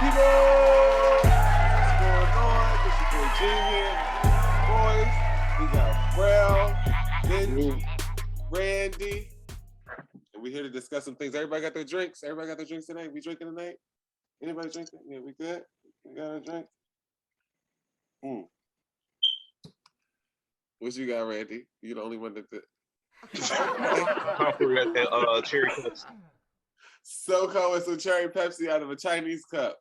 people? What's going on? This your boy G here. Boys, we got Rel, Benji, Randy, and we're here to discuss some things. Everybody got their drinks? Everybody got their drinks tonight? We drinking tonight? Anybody drinking? Yeah, we good? We got a drink? What you got, Randy? You the only one that did. Cherry Pepsi. SoCo with some cherry Pepsi out of a Chinese cup.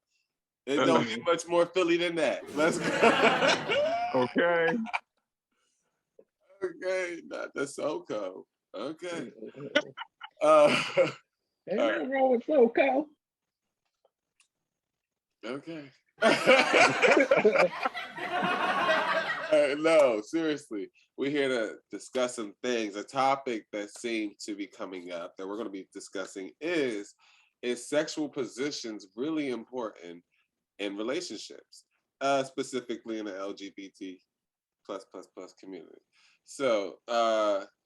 It don't get much more Philly than that. Let's go. Okay. Okay, not the SoCo. Okay. Ain't nothing wrong with SoCo. Okay. No, seriously. We're here to discuss some things. A topic that seems to be coming up that we're going to be discussing is sexual positions really important in relationships, specifically in the LGBT plus community. So,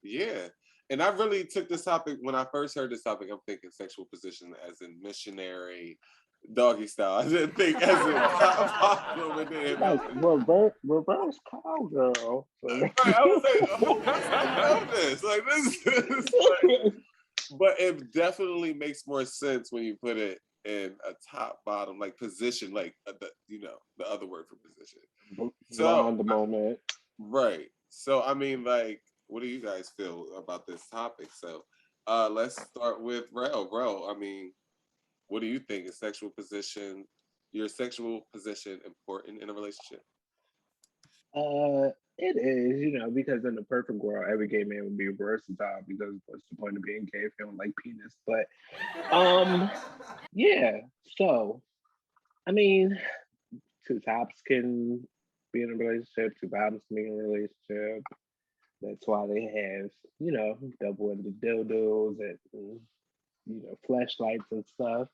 yeah. And I really took this topic, when I first heard this topic, I'm thinking sexual position as in missionary, doggy style. I didn't think as in reverse cowgirl. Right, I was like, who wants to know this? Like, this is like, but it definitely makes more sense when you put it in a top bottom like position, like the other word for position. So the moment. Right. So I mean, like, what do you guys feel about this topic? So let's start with Rel. I mean, what do you think? Is your sexual position important in a relationship? It is, because in the perfect world, every gay man would be versatile because what's the point of being gay if you don't like penis? But yeah. So I meing, two tops can be in a relationship, two bottoms can be in a relationship. That's why they have, double-ended dildos and flashlights and stuff.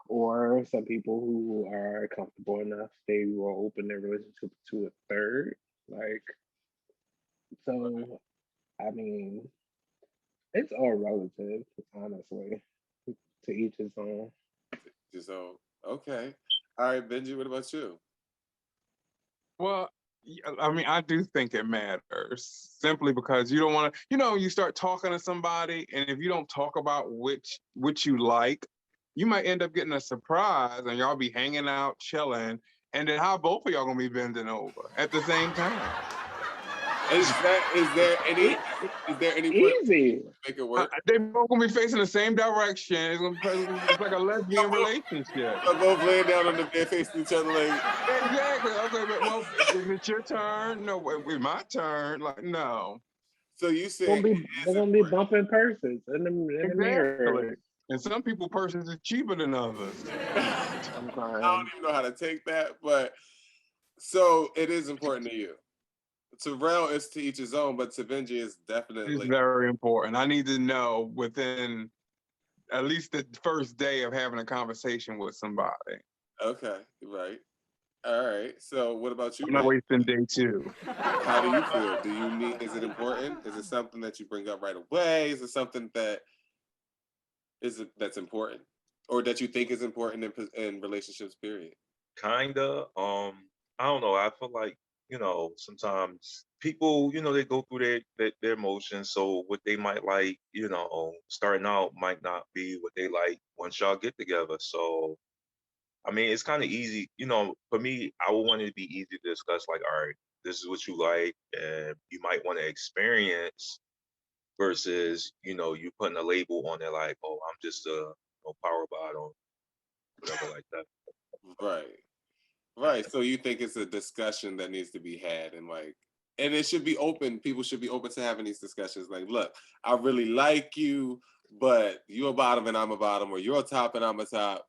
Or some people who are comfortable enough, they will open their relationship to a third. Like, so, I mean, it's all relative, honestly. To each his own. So, okay. All right, Benji, what about you? Well, I mean, I do think it matters simply because you don't want to, you start talking to somebody, and if you don't talk about which you like, you might end up getting a surprise, and y'all be hanging out, chilling, and then how both of y'all gonna be bending over at the same time? Is there any easy to make it work? They both gonna be facing the same direction. It's like a lesbian relationship. They're both laying down on the bed facing each other like exactly. Okay, but well, is it your turn? No, it's my turn. Like, no. So you say they're gonna be bumping purses in the mirror. And some people purses is cheaper than others. I don't even know how to take that, but so it is important to you. To Rel, it's to each his own, but to Benji, is definitely it's very important. I need to know within at least the first day of having a conversation with somebody. Okay, right. All right. So what about you? I'm not wasting day two. How do you feel? Is it important? Is it something that you bring up right away? Is it something that's important? Or that you think is important in relationships, period? Kinda. I don't know. I feel like, sometimes people, they go through their emotions. So what they might like, starting out might not be what they like once y'all get together. So, I mean, it's kind of easy, for me, I would want it to be easy to discuss, like, all right, this is what you like, and you might want to experience versus, you putting a label on it like, oh, I'm just a power bottom, whatever like that. Right. So you think it's a discussion that needs to be had, and it should be open. People should be open to having these discussions. Like, look, I really like you, but you're a bottom and I'm a bottom, or you're a top and I'm a top.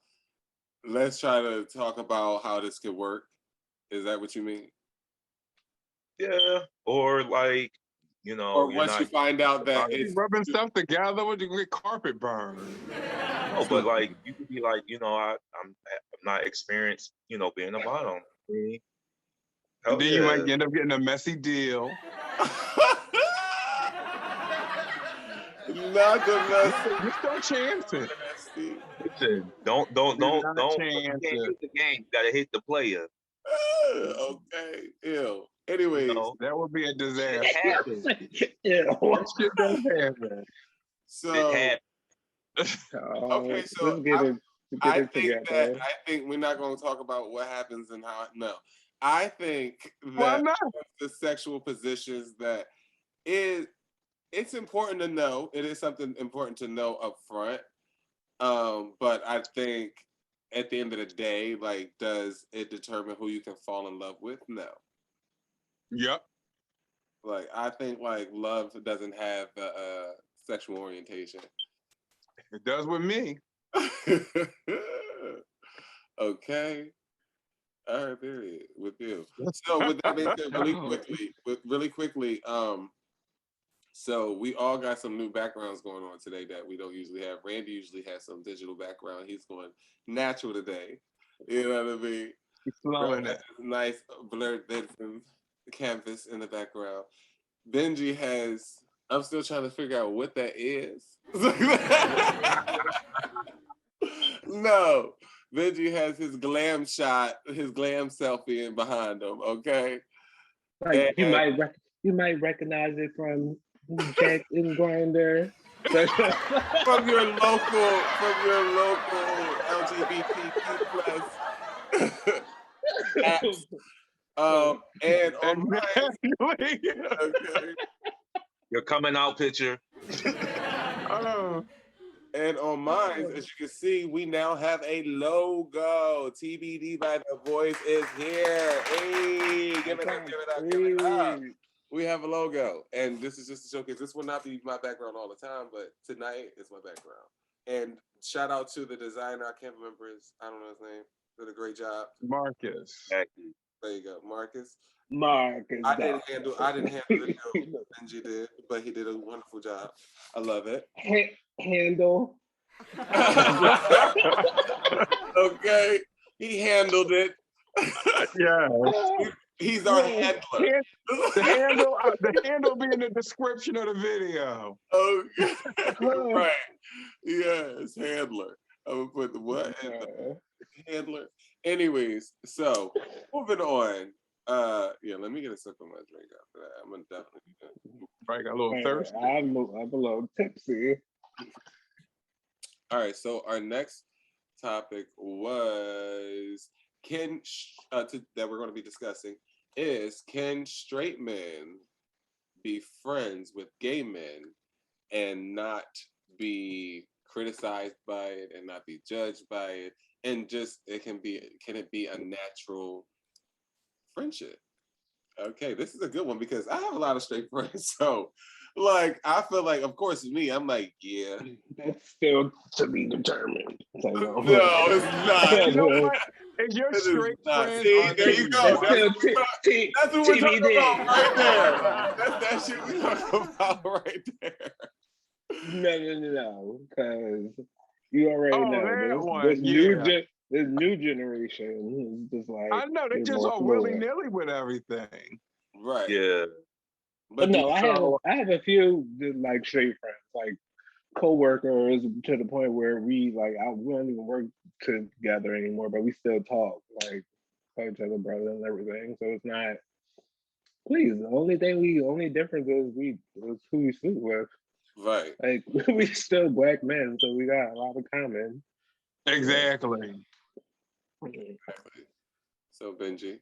Let's try to talk about how this could work. Is that what you mean? Yeah. Or like, or once you find out that it's rubbing stuff together, would you get carpet burn? No, but like you could be like, I'm not experienced, being a bottom. And then you might end up getting a messy deal. Not domestic. Just don't chance it. Nasty. Listen, Do not don't. You chance can't it. hit the game. You gotta hit the player. Okay. Ew. You Anyways, know, That would be a it disaster. happens. Ew. That shit don't happen. It so happens. okay, Let's so get it I think together. we're not going to talk about what happens and how. No, I think Why that not? the sexual positions that is it's important to know. It is something important to know up front. But I think at the end of the day, like, does it determine who you can fall in love with? No. Yep. Like, I think like love doesn't have sexual orientation. It does with me. Okay. All right, period. With you. So with that being said, really quickly, so we all got some new backgrounds going on today that we don't usually have. Randy usually has some digital background. He's going natural today. You know what I mean? He's slowing Bro, it. nice blurred Benson canvas in the background. Benji has. I'm still trying to figure out what that is. No, Benji has his glam shot, his glam selfie in behind him. Okay, Like and you might recognize it from Jack and Grinder. from your local LGBTQ plus apps. And on mine, Exactly. okay, Your coming out picture. Oh, and on mine, as you can see, we now have a logo. TBD by the Voice is here. Hey, give it up, give it up, give it up. We have a logo, and this is just a showcase. This will not be my background all the time, but tonight is my background. And shout out to the designer. I can't remember I don't know his name. Did a great job. Marcus. Exactly. There you go, Marcus. Marcus. I didn't handle the show. Benji did, but he did a wonderful job. I love it. Handle. Okay, he handled it. Yeah. He's our handler. The handle be in the description of the video. Okay, right. Yes, handler. I would put the what? Handler. Anyways, so moving on. Yeah, let me get a sip of my drink after that. I'm gonna definitely. Right, got a little thirsty. I'm a little tipsy. All right, so our next topic was that we're going to be discussing is, can straight men be friends with gay men and not be criticized by it and not be judged by it, and just can it be a natural friendship? Okay, this is a good one because I have a lot of straight friends. So, like, I feel like, of course, me, I'm like, yeah. That's still to be determined. So, No, it's not. You know what? Is your It is straight not. friend? See, Are there they you go. white? That's what we're talking TBD. about right there. That's that shit we're talking about right there. No. Because you already Oh, know that this one. Yeah. this new generation is just like I know they they're just more are fluid. willy-nilly with everything. Right. Yeah. But no, I So- have a few like straight friends, like co-workers, to the point where we don't even work together anymore, but we still talk, like call each other brother and everything. So it's not. Please, the only difference is is who we sleep with. Right. Like we still black men, so we got a lot of common. Exactly. Exactly. So, Benji.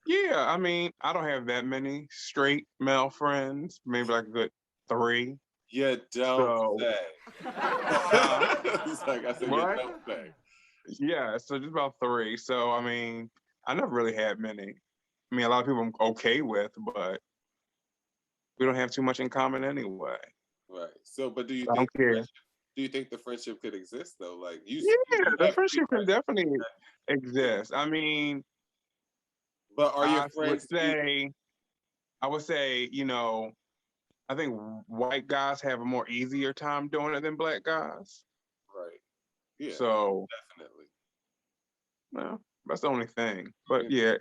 Yeah, I mean, I don't have that many straight male friends. Maybe like a good 3. You don't So- say. It's like I said, What? you don't say. Yeah, so just about 3. So I mean, I never really had many. I mean, a lot of people I'm okay with, but we don't have too much in common anyway. Right. So, but do you I think don't care. do you think the friendship could exist though? Like you Yeah, the have friendship can friends, definitely exist. I mean, but are your I friends would say, I think white guys have a more easier time doing it than black guys. right? Yeah, So, definitely. well, that's the only thing. But yeah,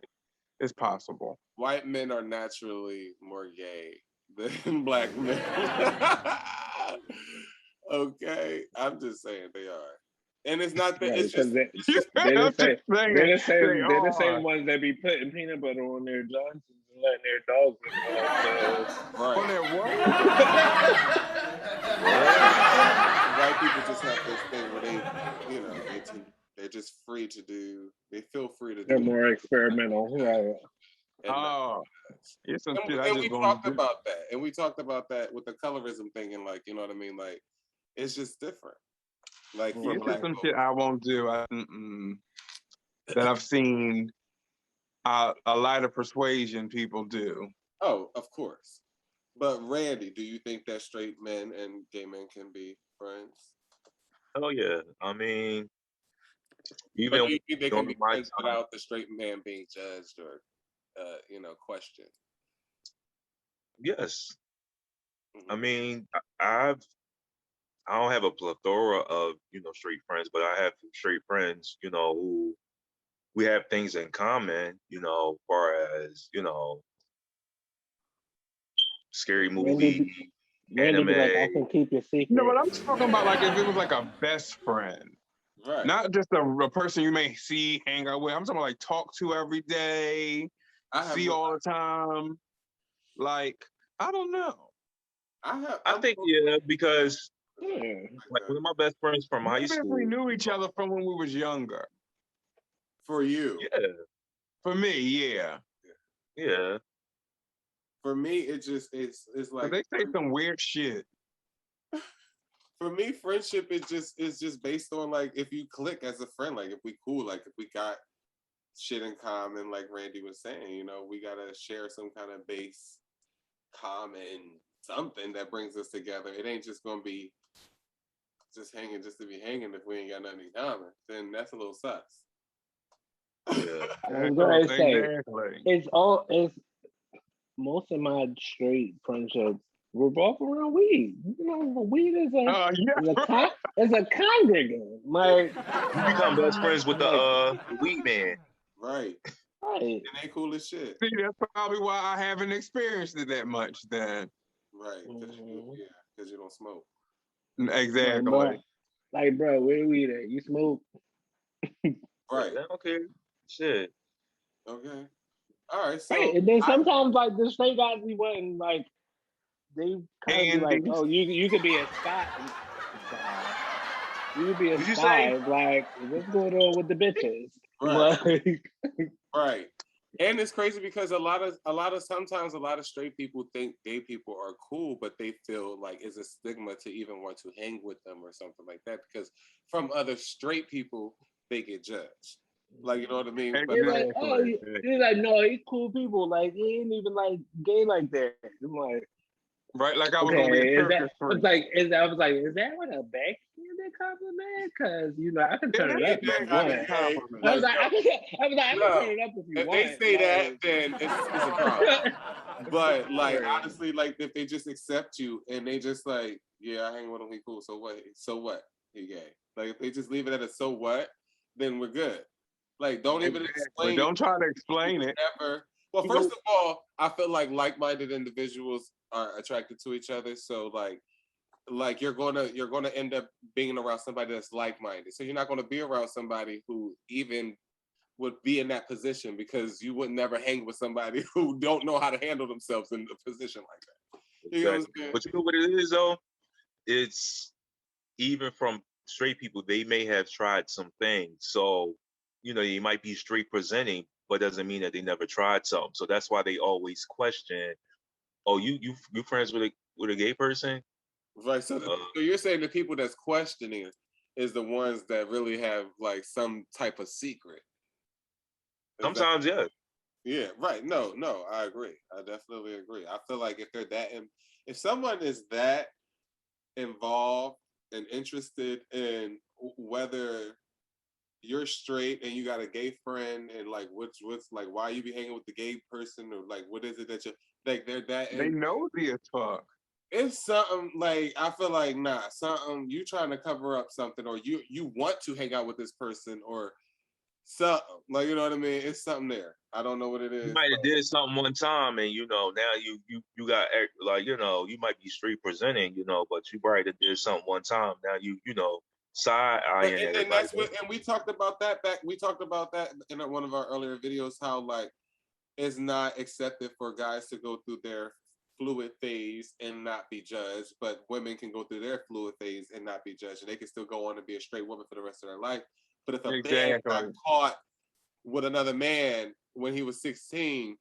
it's possible. White men are naturally more gay than black men. Okay, I'm just saying they are, and it's not that. Right, It's because just, it's just. they're the I'm just same. saying They're the are. same ones that be putting peanut butter on their Johnsons and letting their dogs lick it off. On Right. their what? White people just have this thing where they, they're just free to do. They feel free to They're do. more experimental, right? And, Oh, it's some shit I and just we don't talked do. about that, and we talked about that with the colorism thing, and like, you know what I mean? Like, it's just different. Like for It's just black some folks. shit I won't do. That I've seen a lot of persuasion people do. Oh, of course. But Randy, do you think that straight men and gay men can be friends? Oh yeah. I mean, Or even do you think they can during be my friends time, without the straight man being judged or, questioned? yes. I Mhm. mean, I don't have a plethora of straight friends, but I have straight friends, who we have things in common, far as scary movie, Randy be like, anime. I can keep your No, secret. but I'm talking about like if it was like a best friend, Right. not just a person you may see, hang out with. I'm talking about like talk to every day, I have see all the time. Like, I don't know. I think yeah, because Yeah. like one of my best friends from high Maybe if we school. knew each other from when we was younger. For you. Yeah, For me, yeah. yeah. For me, it's But like, they say some weird shit. for me, friendship is just based on like if you click as a friend, like if we cool, like if we got shit in common, like Randy was saying, we gotta share some kind of base common something that brings us together. It ain't just gonna be just hanging just to be hanging if we ain't got nothing in common. Then that's a little sus. Yeah. I was gonna say Exactly. it's most of my straight friendships revolve around weed. Weed is a Yeah. is a congregant. Like, You become best friends with the like weed man. Right. right. And they cool as shit. See, that's probably why I haven't experienced it that much then. Right. Because Mhm. you don't smoke. Exactly. Like, bro, where weed at? You smoke? Right. I don't care. Shit. Okay. All right. Right. So And then sometimes like the straight guys be wanting like they kind of be like, Candies. oh, you could be a spy. God. You could be a Did you say? spy. Like, what's going on with the bitches? right. Like, Right. And it's crazy because a lot of straight people think gay people are cool, but they feel like it's a stigma to even want to hang with them or something like that because from other straight people they get judged. Like, you know what I mean? But they're like, oh, Exactly. you're like, no, he's cool people. Like, he ain't even like gay like that. I'm like, Right? Like I was gonna be a okay, is that? circus I was freak. like, is that what a backhanded compliment? Because I can It turn it is up ain't if that you kind of want. gay. compliment. I was Like, like, I can no. turn it up if you If they want. say that, Like, then it's a problem. But like right. honestly, like if they just accept you and they just like, yeah, I hang with him, he cool. So what? So what? He gay. Like if they just leave it at a so what, then we're good. Like don't even Exactly. explain Don't try to explain it. ever. Well, You first know, of all, I feel like like-minded individuals are attracted to each other. So like you're gonna end up being around somebody that's like-minded. So you're not gonna be around somebody who even would be in that position because you would never hang with somebody who don't know how to handle themselves in a position like that. You know what I'm Exactly. saying? But you know what it is though? It's even from straight people, they may have tried some things. So, you might be straight presenting, but doesn't mean that they never tried something. So that's why they always question, oh, you friends with a gay person? Right. So, Uh, so you're saying the people that's questioning is the ones that really have like some type of secret. Is that? sometimes, yeah. Yeah. Right. No. I agree. I definitely agree. I feel like if they're if someone is that involved and interested in whether you're straight and you got a gay friend and like what's like why you be hanging with the gay person or like what is it that you like they're that They and nosy as fuck. it's something like I feel like something you trying to cover up something or you want to hang out with this person or something. Like, you know what I mean? It's something there. I don't know what it is. You might have did something one time, and now you got like you might be street presenting, but you probably did something one time. Now side eyeing and everybody. that's what, and we talked about that in one of our earlier videos, how like it's not accepted for guys to go through their fluid phase and not be judged, but women can go through their fluid phase and not be judged, and they can still go on and be a straight woman for the rest of their life. But if a man got caught with another man when he was 16,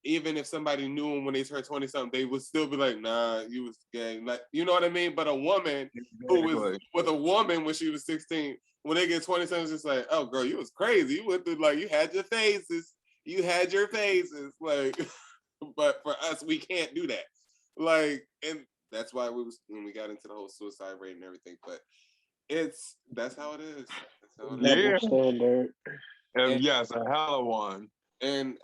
even if somebody knew him when they turned 20 something, they would still be like, nah, you was gay. Like, you know what I mean? But a woman who was with a woman when she was 16, when they get 20 something, it's just like, oh girl, you was crazy. You went through, like, you had your phases. Like, but for us, we can't do that. Like, and that's why when we got into the whole suicide rate and everything. But that's how it is. That's how it is. Yeah. Standard. Yes, a hell of one. And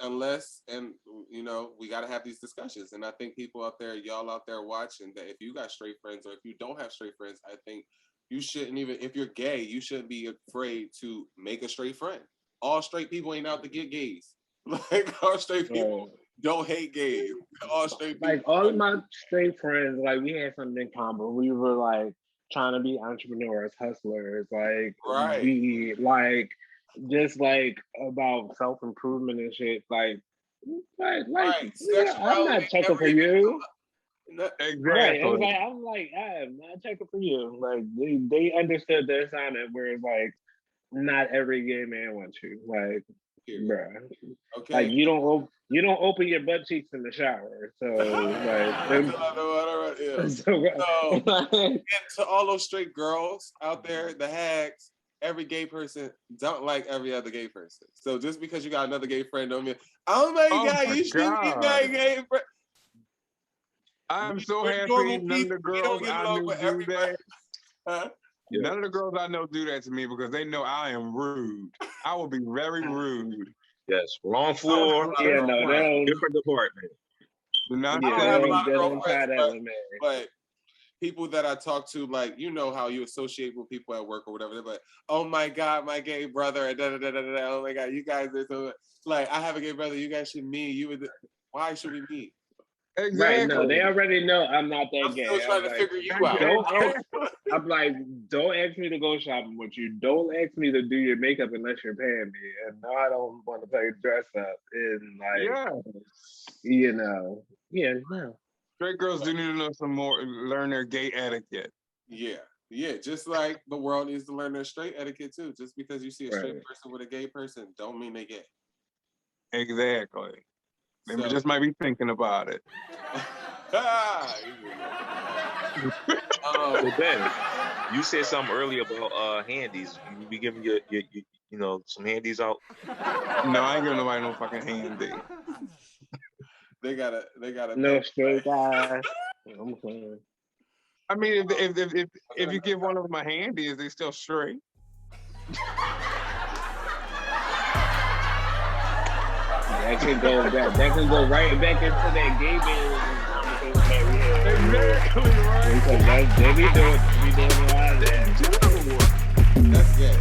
we got to have these discussions. And I think people out there, y'all out there watching, that if you got straight friends or if you don't have straight friends, I think you shouldn't even, if you're gay, you shouldn't be afraid to make a straight friend. All straight people ain't out to get gays. Like, all straight people don't hate gays. All straight people. Like, all of my straight friends, like, we had something in common. We were, like, trying to be entrepreneurs, hustlers. Like, right. We, like, just, like, about self-improvement and shit. Like right. Yeah, I'm not checking for you. Exactly. Right. I'm not checking for you. Like, they understood their assignment, whereas, like, not every gay man wants you. Like, bruh. Okay. Like, you don't open your butt cheeks in the shower. So like, and to all those straight girls out there, the hags, every gay person don't like every other gay person. So just because you got another gay friend don't mean, oh my God, you shouldn't be my gay friend. I'm so happy none of the girls I know do that. Huh? Yeah. None of the girls I know do that to me because they know I am rude. I will be very rude. Yes, wrong floor. Yeah, no, they don't. Different department. I don't have a lot of girlfriends, but people that I talk to, like, you know how you associate with people at work or whatever, they're like, oh my God, my gay brother, oh my God, you guys are so, like, I have a gay brother, you guys should meet. Why should we meet? Exactly. Right, no, they already know I'm not that gay. I'm still trying to figure you out. I'm like, don't ask me to go shopping with you. Don't ask me to do your makeup unless you're paying me. And no, I don't want to play dress up. And like, no. Straight girls do need to know some more, learn their gay etiquette. Yeah, just like the world needs to learn their straight etiquette too. Just because you see a straight person with a gay person, don't mean they gay. Exactly. They just might be thinking about it. Ben, you said something earlier about handies. You be giving your some handies out. No, I ain't giving nobody no fucking handy. They gotta no straight guy. I'm saying. I mean, if you give one of them a handy, is they still straight? That can go right back into that gay man. Exactly right. They be doing a lot of that. That's gay.